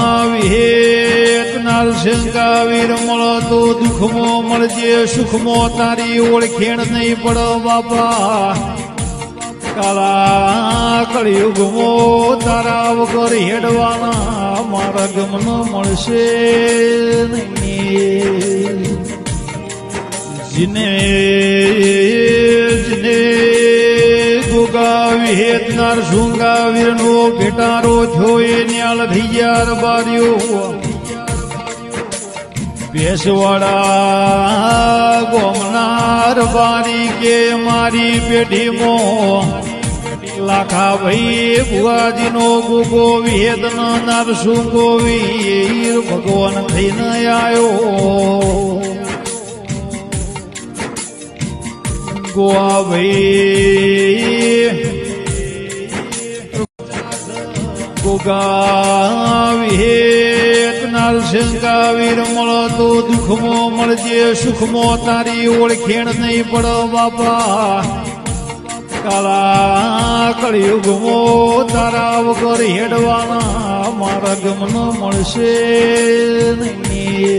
ગોગાવિહેત નારસિંગાવીર મળતો દુઃખમાં મળજે સુખમાં તારી ઓળખેણ નહીં પડો બાપા કાળા કળિયુગમાં તારા વગર હેડવાના મારા ગમન મળશે નહીં જીને જીને ગોગાવિહેત નારસિંગાવીર નો ભેટારો જોઈ ન્યાલ થઈ યાર બાર્યો ભેસવાડા ગોમનાર બારી કે મારી પેઢીમાં લાખા ભાઈ ભુવાજી નો ગોગો વિહેદ નારસુંગો વીર ભગવાન થઈને આવ્યો ગોવા ભાઈ ગોગાવિહેત નારસિંગાવીર મળતો દુઃખમાં મળજે સુખમાં તારી ઓળખેણ નહીં પડો બાપા કાળા કળિયુગમાં તારા વગર હેડવાના મારા ગમન મળશે નહીં